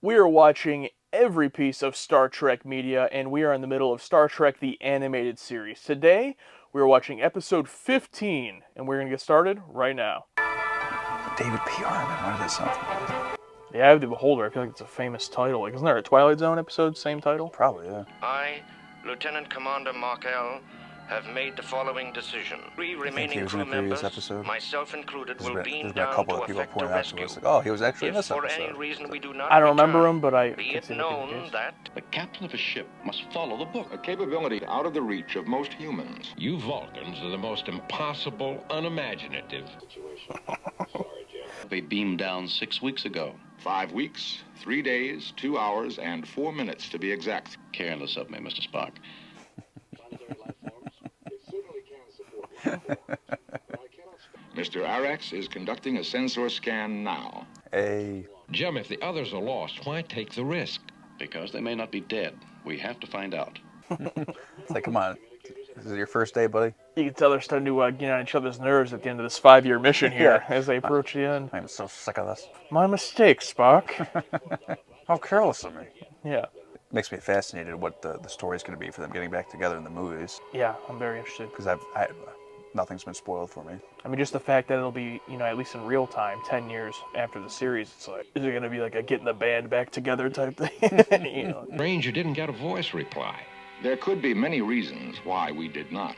We are watching every piece of Star Trek media, and we are in the middle of Star Trek the Animated Series. Today, we are watching episode 15, and we're going to get started right now. David P. Arman, what is this something? The Eye of the Beholder, I feel like it's a famous title. Like, isn't there a Twilight Zone episode, same title? Probably, yeah. I, Lieutenant Commander Markel, have made the following decision. Three remaining crew members, myself included, will beam down to effect a rescue. Like, oh, he was actually in If this for episode. any reason we do not I don't remember return, him, but I be can it see known that the captain of a ship must follow the book. A capability out of the reach of most humans. You Vulcans are the most impossible, unimaginative. They beamed down 6 weeks ago. 5 weeks, 3 days, 2 hours, and 4 minutes to be exact. Careless of me, Mr. Spock. Mr. Arax is conducting a sensor scan now. Hey. Jim, if the others are lost, why take the risk? Because they may not be dead. We have to find out. It's like, come on. This is your first day, buddy? You can tell they're starting to get on each other's nerves at the end of this 5-year mission here as they approach the end. I'm so sick of this. My mistake, Spock. How careless of me. Yeah. Makes me fascinated what the story's going to be for them getting back together in the movies. Yeah, I'm very interested. Because nothing's been spoiled for me. I mean, just the fact that it'll be, at least in real time, 10 years after the series, it's like, is it going to be like a getting the band back together type thing? Ranger didn't get a voice reply. There could be many reasons why we did not.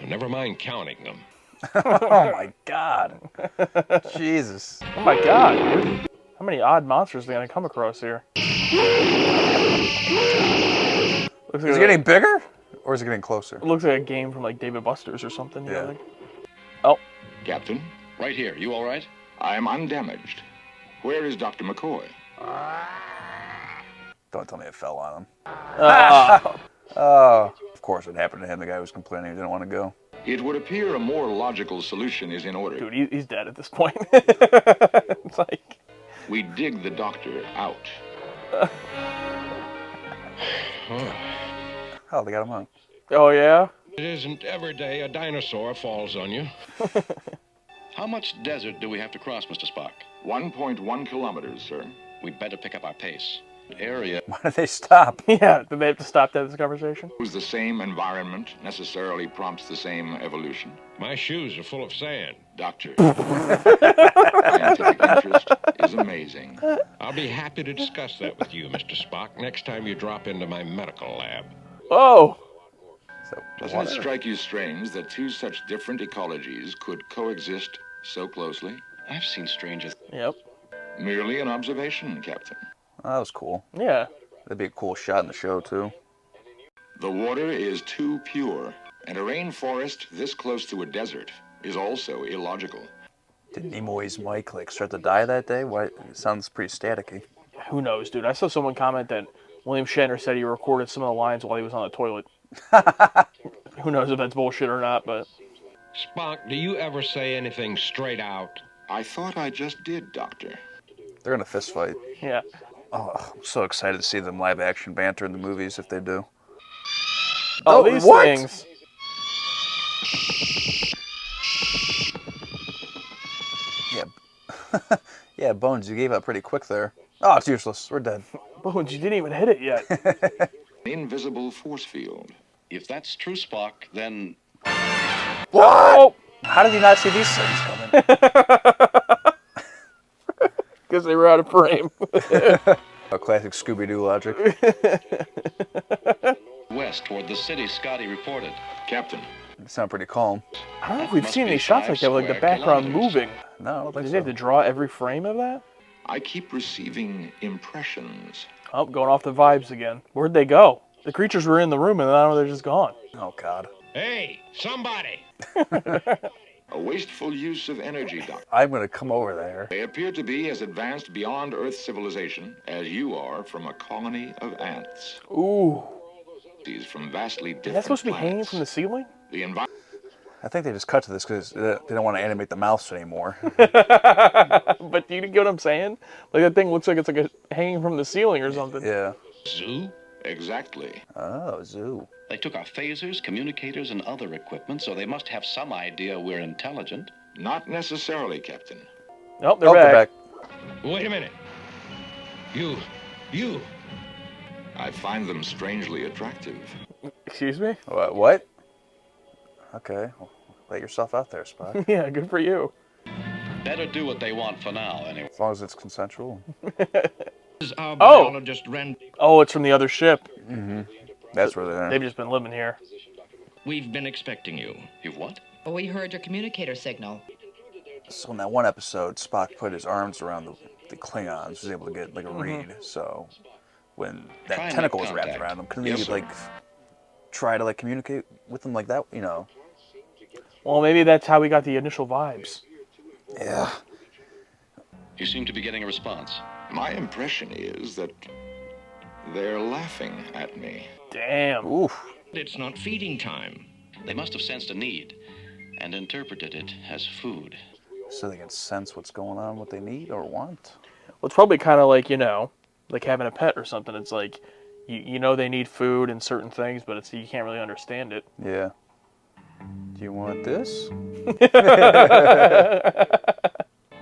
Never mind counting them. Oh my god. Jesus. Oh my god, dude. How many odd monsters are they going to come across here? Looks like Is it getting bigger? Or is it getting closer? It looks like a game from like David Buster's or something. You know, Yeah. like... Oh. Captain, Right here. You all right? I am undamaged. Where is Dr. McCoy? Don't tell me it fell on him. Ah. Oh. Of course it happened to him. The guy who was complaining he didn't want to go. It would appear a more logical solution is in order. Dude, he's dead at this point. It's like... We dig the doctor out. Oh, they got him on. Oh, yeah? It isn't every day a dinosaur falls on you. How much desert do we have to cross, Mr. Spock? 1.1 kilometers, sir. We'd better pick up our pace. Area. Why did they stop? Yeah, did they have to stop that this conversation? Who's the same environment necessarily prompts the same evolution? My shoes are full of sand. Doctor. Scientific interest is amazing. I'll be happy to discuss that with you, Mr. Spock, next time you drop into my medical lab. Oh! So, Doesn't it strike you strange that two such different ecologies could coexist so closely? I've seen stranger. Yep. Merely an observation, Captain. Oh, that was cool. Yeah. That'd be a cool shot in the show, too. The water is too pure, and a rainforest this close to a desert is also illogical. Did Nimoy's mic, start to die that day? Why? It sounds pretty staticky. Who knows, dude? I saw someone comment that William Shatner said he recorded some of the lines while he was on the toilet. Who knows if that's bullshit or not, but... Spock, do you ever say anything straight out? I thought I just did, Doctor. They're gonna fist fight. Yeah. Oh, I'm so excited to see them live action banter in the movies if they do. Oh, Oh, these what? things. Yeah. Yeah, Bones, you gave up pretty quick there. Oh, it's useless. We're dead. Bones, you didn't even hit it yet. Invisible force field. If that's true, Spock, then What? Oh! How did you not see these things coming? Because they were out of frame. A classic Scooby-Doo logic. west toward the city, Scotty reported. Captain. They sound pretty calm. I don't know if we've seen any shots like that with the background moving. No, I don't think Did so. they have to draw every frame of that? I keep receiving impressions. Oh, going off the vibes again. Where'd they go? The creatures were in the room and now they're just gone. Oh, God. Hey, somebody! A wasteful use of energy, Doctor. I'm going to come over there. They appear to be as advanced beyond Earth civilization as you are from a colony of ants. Ooh. These from vastly different Is that supposed to be hanging planets. from the ceiling? The environment. I think they just cut to this because they don't want to animate the mouths anymore. But do you get what I'm saying? Like that thing looks like it's like hanging from the ceiling or something. Yeah. Zoo? Exactly. Oh, zoo. They took our phasers, communicators, and other equipment, so they must have some idea we're intelligent. Not necessarily, Captain. Nope, they're Oh, back. Wait a minute. You You. I find them strangely attractive. Excuse me? What? Okay, well, let yourself out there, Spock. Yeah, good for you. Better do what they want for now, anyway. As long as it's consensual. Our Oh. biologist Randy. Oh, it's from the other ship. That's where they're. They've just been living here. We've been expecting you. You've what? Oh, we heard your communicator signal. So in that one episode, Spock put his arms around the Klingons, was able to get like a read. So when that Try and tentacle make was wrapped contact. around him, couldn't Yes, he sir. like try to like communicate with them like that? You know? Well, maybe that's how we got the initial vibes. Yeah. You seem to be getting a response. My impression is that they're laughing at me. Damn. Oof. It's not feeding time. They must have sensed a need and interpreted it as food. So they can sense what's going on, what they need or want. Well, it's probably kind of like, you know, like having a pet or something. It's like, you know they need food and certain things, but it's you can't really understand it. Yeah. Do you want this? Do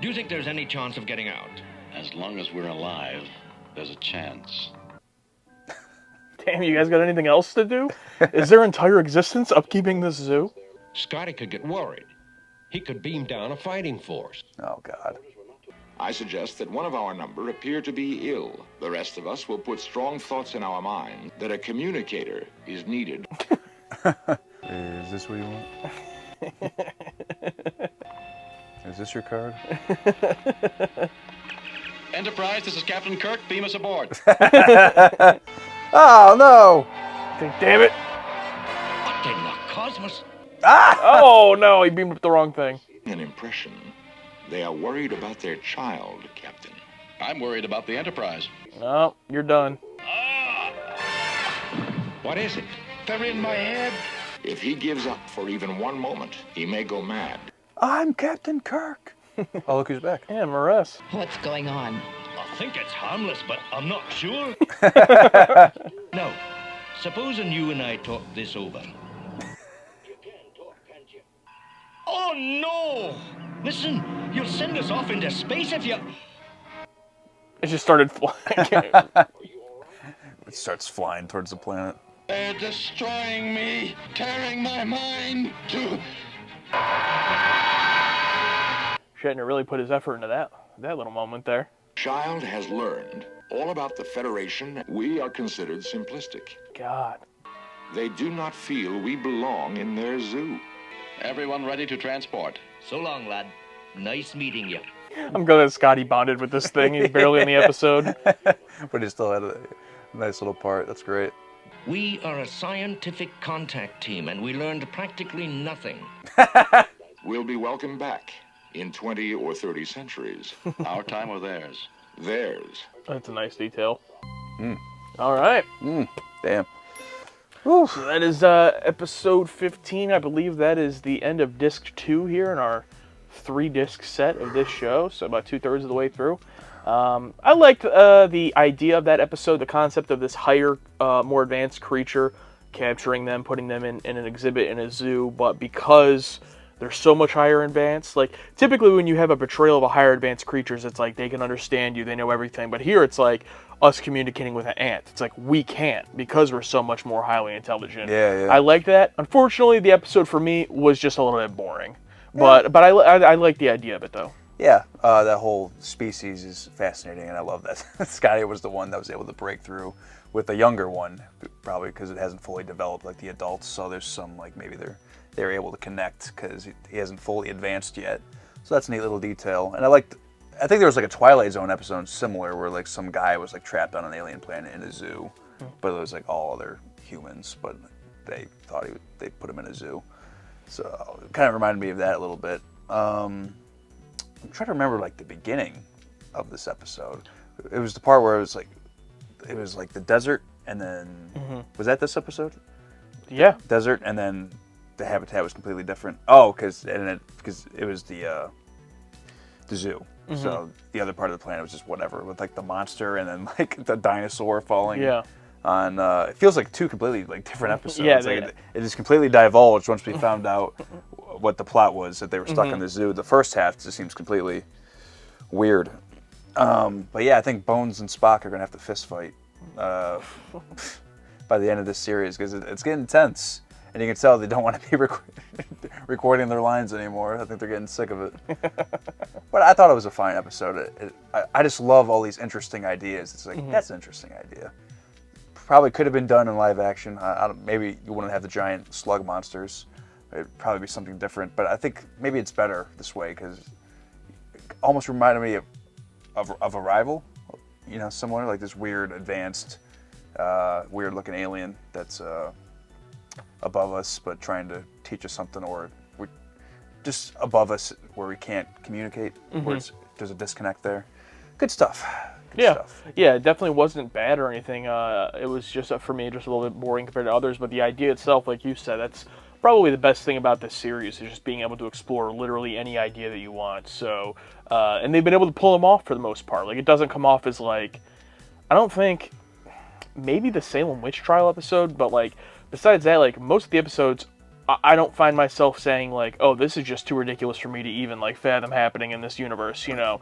you think there's any chance of getting out? As long as we're alive, there's a chance. Damn, you guys got anything else to do? Is their entire existence upkeeping this zoo? Scotty could get worried. He could beam down a fighting force. Oh God. I suggest that one of our number appear to be ill. The rest of us will put strong thoughts in our mind that a communicator is needed. Is this what you want? Is this your card? Enterprise, this is Captain Kirk. Beam us aboard. Oh no! Damn it. What in the cosmos? Oh, no, he beamed up the wrong thing. An impression. They are worried about their child, Captain. I'm worried about the Enterprise. No, you're done. What is it? They're in my head. If he gives up for even one moment, he may go mad. I'm Captain Kirk. Oh, look who's back. Yeah, Maress. What's going on? I think it's harmless, but I'm not sure. Now, supposing you and I talk this over. Oh, no! Listen, you'll send us off into space if you... It just started flying. It starts flying towards the planet. They're destroying me, tearing my mind to... Shatner really put his effort into that little moment there. Child has learned all about the Federation. We are considered simplistic. God. They do not feel we belong in their zoo. Everyone ready to transport. So long, lad. Nice meeting you. I'm glad that Scotty bonded with this thing. He's barely in the episode. But he still had a nice little part. That's great. We are a scientific contact team, and we learned practically nothing. We'll be welcome back in 20 or 30 centuries. Our time or theirs? Theirs. That's a nice detail. All right. Damn. So that is episode 15. I believe that is the end of disc 2 here in our 3-disc set of this show. So about 2/3 of the way through. I liked the idea of that episode, the concept of this higher, more advanced creature, capturing them, putting them in an exhibit in a zoo. But because they're so much higher advanced, like typically when you have a portrayal of a higher advanced creatures, it's like they can understand you, they know everything. But here it's like us communicating with an ant. It's like we can't because we're so much more highly intelligent. Yeah. I like that. Unfortunately, the episode for me was just a little bit boring. But I like the idea of it though. Yeah, that whole species is fascinating, and I love that. Scotty was the one that was able to break through with the younger one, probably because it hasn't fully developed like the adults. So there's some like maybe they're able to connect because he hasn't fully advanced yet. So that's a neat little detail. And I think there was like a Twilight Zone episode similar where like some guy was like trapped on an alien planet in a zoo, but it was like all other humans, but they thought they put him in a zoo. So it kind of reminded me of that a little bit. I'm trying to remember like the beginning of this episode. It was the part where it was like the desert, and then was that this episode? Yeah. Desert, and then the habitat was completely different. Oh, because it was the zoo. So the other part of the planet was just whatever, with like the monster and then like the dinosaur falling. Yeah. On it feels like two completely like different episodes. Yeah, it just completely divulged once we found out what the plot was, that they were stuck in the zoo. The first half just seems completely weird. But yeah, I think Bones and Spock are gonna have to fist fight by the end of this series because it's getting intense, and you can tell they don't want to be recording their lines anymore. I think they're getting sick of it. But I thought it was a fine episode. I just love all these interesting ideas. It's like that's an interesting idea. Probably could have been done in live action. Maybe you wouldn't have the giant slug monsters. It'd probably be something different. But I think maybe it's better this way because it almost reminded me of Arrival. You know, similar, like this weird, advanced, weird-looking alien that's above us but trying to teach us something, or just above us where we can't communicate, where there's a disconnect there. Good stuff. Yeah, it definitely wasn't bad or anything. It was just, for me, just a little bit boring compared to others. But the idea itself, like you said, that's probably the best thing about this series, is just being able to explore literally any idea that you want. So, and they've been able to pull them off for the most part. Like, it doesn't come off as like, I don't think, maybe the Salem Witch Trial episode, but like, besides that, like, most of the episodes, I don't find myself saying like, oh, this is just too ridiculous for me to even like fathom happening in this universe, you know.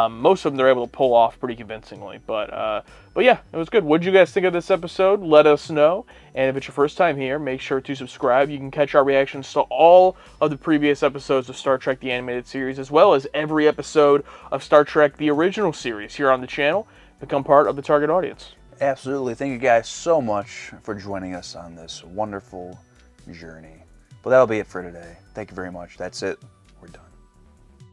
Most of them they're able to pull off pretty convincingly, but yeah, it was good. What did you guys think of this episode? Let us know, and if it's your first time here, make sure to subscribe. You can catch our reactions to all of the previous episodes of Star Trek the Animated Series, as well as every episode of Star Trek the Original Series here on the channel. Become part of the target audience. Absolutely. Thank you guys so much for joining us on this wonderful journey. But that'll be it for today. Thank you very much. That's it.